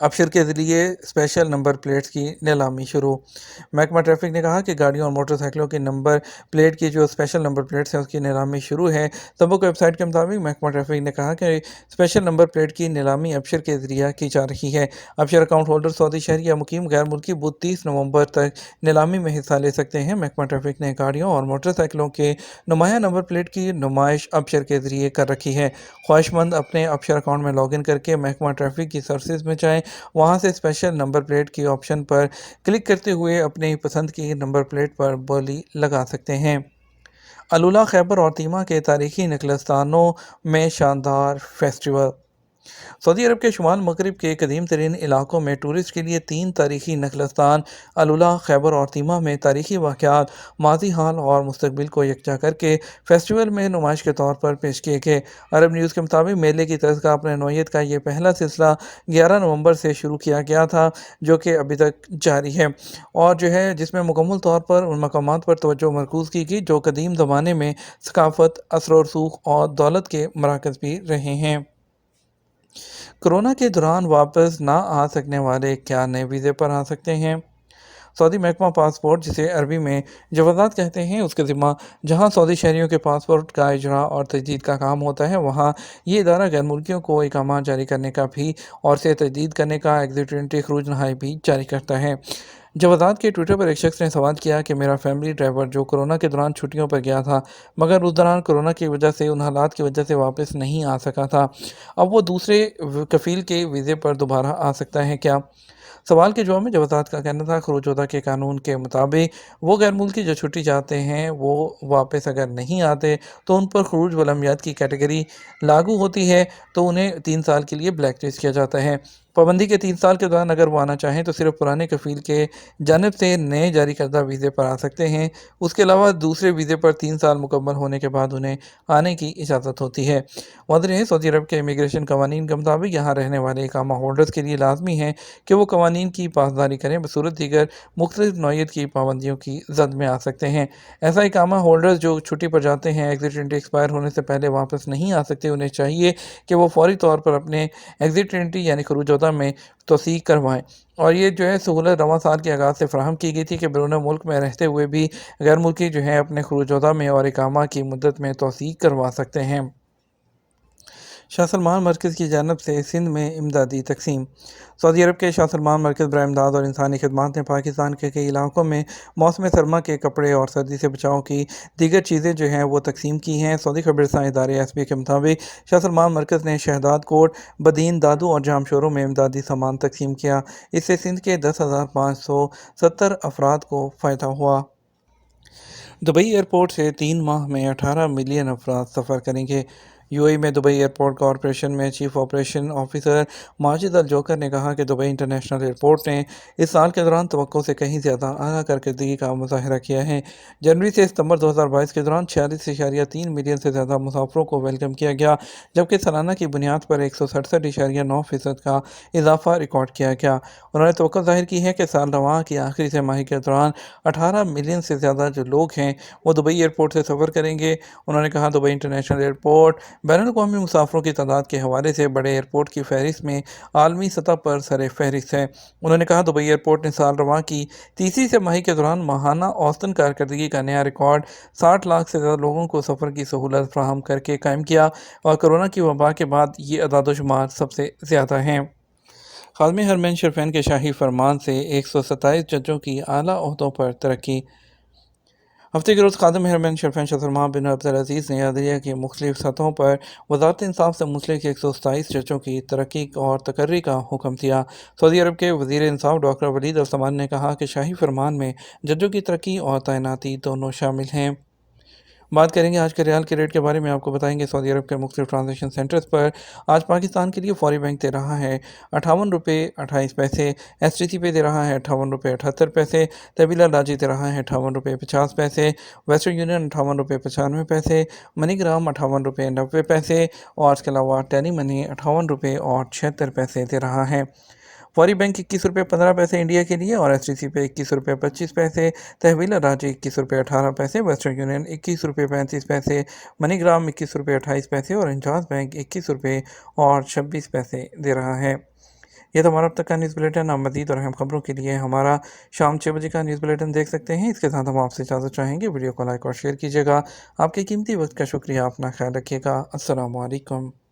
ابشر کے ذریعے special number plates کی نیلامی شروع۔ محکمہ ٹریفک نے کہا کہ گاڑیوں اور موٹر سائیکلوں کی نمبر پلیٹ کی جو اسپیشل نمبر پلیٹس ہیں اس کی نیلامی شروع ہے۔ سبق ویب سائٹ کے مطابق محکمہ ٹریفک نے کہا کہ اسپیشل نمبر پلیٹ کی نیلامی ابشر کے ذریعے کی جا رہی ہے۔ ابشر اکاؤنٹ ہولڈر سعودی شہری یا مقیم غیر ملکی بدھ 30 نومبر تک نیلامی میں حصہ لے سکتے ہیں۔ محکمہ ٹریفک نے گاڑیوں اور موٹر سائیکلوں کے نمایاں نمبر پلیٹ کی نمائش ابشر کے ذریعے کر رکھی ہے۔ خواہش مند اپنے ابشر اکاؤنٹ میں لاگ ان کر کے محکمہ ٹریفک کی سروسز میں جائیں، وہاں سے اسپیشل نمبر پلیٹ کی آپشن پر کلک کرتے ہوئے اپنی پسند کی نمبر پلیٹ پر بولی لگا سکتے ہیں۔ الولا خیبر اور تیمہ کے تاریخی نقلستانوں میں شاندار فیسٹیول۔ سعودی عرب کے شمال مغرب کے قدیم ترین علاقوں میں ٹورسٹ کے لیے 3 تاریخی نقلستان الولا، خیبر اور تیمہ میں تاریخی واقعات، ماضی، حال اور مستقبل کو یکجا کر کے فیسٹیول میں نمائش کے طور پر پیش کیے گئے۔ عرب نیوز کے مطابق میلے کی طرز کا اپنے نوعیت کا یہ پہلا سلسلہ 11 نومبر سے شروع کیا گیا تھا، جو کہ ابھی تک جاری ہے، اور جس میں مکمل طور پر ان مقامات پر توجہ مرکوز کی گئی جو قدیم زمانے میں ثقافت، اثر و رسوخ اور دولت کے مراکز بھی رہے ہیں۔ کورونا کے دوران واپس نہ آ سکنے والے کیا نئے ویزے پر آ سکتے ہیں؟ سعودی محکمہ پاسپورٹ، جسے عربی میں جوازات کہتے ہیں، اس کے ذمہ جہاں سعودی شہریوں کے پاسپورٹ کا اجراء اور تجدید کا کام ہوتا ہے، وہاں یہ ادارہ غیر ملکیوں کو اقامہ جاری کرنے کا بھی اور سے تجدید کرنے کا ایگزٹ انٹری خروج نہائی بھی جاری کرتا ہے۔ جوازات کے ٹویٹر پر ایک شخص نے سوال کیا کہ میرا فیملی ڈرائیور جو کورونا کے دوران چھٹیوں پر گیا تھا مگر اس دوران کورونا کی وجہ سے ان حالات کی وجہ سے واپس نہیں آ سکا تھا، اب وہ دوسرے کفیل کے ویزے پر دوبارہ آ سکتا ہے کیا؟ سوال کے جواب میں جوازات کا کہنا تھا خروج ہوتا کے قانون کے مطابق وہ غیر ملکی جو چھٹی جاتے ہیں وہ واپس اگر نہیں آتے تو ان پر خروج والعمیات کی کیٹیگری لاگو ہوتی ہے، تو انہیں 3 سال کے لیے بلیک لسٹ کیا جاتا ہے۔ پابندی کے 3 سال کے دوران اگر وہ آنا چاہیں تو صرف پرانے کفیل کے جانب سے نئے جاری کردہ ویزے پر آ سکتے ہیں، اس کے علاوہ دوسرے ویزے پر 3 سال مکمل ہونے کے بعد انہیں آنے کی اجازت ہوتی ہے۔ واضح ہے، سعودی عرب کے امیگریشن قوانین کے مطابق یہاں رہنے والے اقامہ ہولڈرز کے لیے لازمی ہے کہ وہ قوانین کی پاسداری کریں، بصورت دیگر مختلف نوعیت کی پابندیوں کی زد میں آ سکتے ہیں۔ ایسا اقامہ ہولڈرز جو چھٹی پر جاتے ہیں، ایگزٹ انٹری ایکسپائر ہونے سے پہلے واپس نہیں آ سکتے، انہیں چاہیے کہ وہ فوری طور پر اپنے ایگزٹ انٹری یعنی خروج ہوتا میں توثیق کروائیں، اور یہ سہولت رواں سال کے آغاز سے فراہم کی گئی تھی کہ بیرون ملک میں رہتے ہوئے بھی غیر ملکی اپنے خروج ہوتا میں اور اقامہ کی مدت میں توثیق کروا سکتے ہیں۔ شاہ سلمان مرکز کی جانب سے سندھ میں امدادی تقسیم۔ سعودی عرب کے شاہ سلمان مرکز برائے امداد اور انسانی خدمات نے پاکستان کے کئی علاقوں میں موسم سرما کے کپڑے اور سردی سے بچاؤ کی دیگر چیزیں وہ تقسیم کی ہیں۔ سعودی خبر رساں ادارے ایس بی کے مطابق شاہ سلمان مرکز نے شہداد کوٹ، بدین، دادو اور جام شوروں میں امدادی سامان تقسیم کیا۔ اس سے سندھ کے 10,570 افراد کو فائدہ ہوا۔ دبئی ایئرپورٹ سے 3 ماہ میں 18 ملین افراد سفر کریں گے۔ یو اے ای میں دبئی ایئرپورٹ کارپوریشن میں چیف آپریشن آفیسر ماجد الجوکر نے کہا کہ دبئی انٹرنیشنل ایئرپورٹ نے اس سال کے دوران توقع سے کہیں زیادہ اعلیٰ کارکردگی کا مظاہرہ کیا ہے۔ جنوری سے ستمبر 2022 کے دوران 46.3 ملین سے زیادہ مسافروں کو ویلکم کیا گیا، جبکہ سالانہ کی بنیاد پر 167.9% کا اضافہ ریکارڈ کیا گیا۔ انہوں نے توقع ظاہر کی ہے کہ سال رواں کی آخری سہ ماہی کے دوران 18 ملین سے زیادہ جو لوگ ہیں وہ دبئی ایئرپورٹ سے سفر کریں گے۔ انہوں نے کہا دبئی انٹرنیشنل ایئرپورٹ بین الاقوامی مسافروں کی تعداد کے حوالے سے بڑے ایئرپورٹ کی فہرست میں عالمی سطح پر سر فہرست ہے۔ انہوں نے کہا دبئی ایئرپورٹ نے سال رواں کی تیسری سہ ماہی کے دوران ماہانہ اوسطاً کارکردگی کا نیا ریکارڈ 60 لاکھ سے زیادہ لوگوں کو سفر کی سہولت فراہم کر کے قائم کیا، اور کورونا کی وبا کے بعد یہ اعداد و شمار سب سے زیادہ ہیں۔ خادم حرمین شریفین کے شاہی فرمان سے 127 ججوں کی اعلیٰ عہدوں پر ترقی۔ ہفتے کے روز خادم حرمین شریفین شاہ سلمان بن عبدالعزیز نے عدلیہ کی مختلف سطحوں پر وزارت انصاف سے منسلک 127 ججوں کی ترقی اور تقرری کا حکم دیا۔ سعودی عرب کے وزیر انصاف ڈاکٹر ولید السمان نے کہا کہ شاہی فرمان میں ججوں کی ترقی اور تعیناتی دونوں شامل ہیں۔ بات کریں گے آج کے ریال کے ریٹ کے بارے میں۔ آپ کو بتائیں گے سعودی عرب کے مختلف ٹرانزیکشن سینٹرز پر آج پاکستان کے لیے فوری بینک دے رہا ہے 58 روپے 28 پیسے، ایس ٹی سی پہ دے رہا ہے 58 روپے 78 پیسے، طویل لاجی دے رہا ہے 58 روپے 50 پیسے، ویسٹرن یونین 58 روپے 95 پیسے، منی گرام 58 روپے 90 پیسے، اور اس کے علاوہ ٹیلی منی 58 روپے اور 76 پیسے دے رہا ہے۔ فوری بینک 21 روپے 15 پیسے انڈیا کے لیے، اور ایس ٹی سی پہ 21 روپے 25 پیسے، تحویل راجی 21 روپے 18 پیسے، ویسٹرن یونین 21 روپے 35 پیسے، منی گرام 21 روپے 28 پیسے، اور انجاز بینک 21 روپے اور 26 پیسے دے رہا ہے۔ یہ تو ہمارا اب تک کا نیوز بلیٹن. آپ مزید اور اہم خبروں کے لیے ہمارا شام 6 بجے کا نیوز بلیٹن دیکھ سکتے ہیں. اس کے ساتھ ہم آپ سے اجازت چاہیں گے. ویڈیو کو لائک اور شیئر کیجیے گا. آپ کے قیمتی وقت کا شکریہ. اپنا خیال رکھیے گا. السلام علیکم.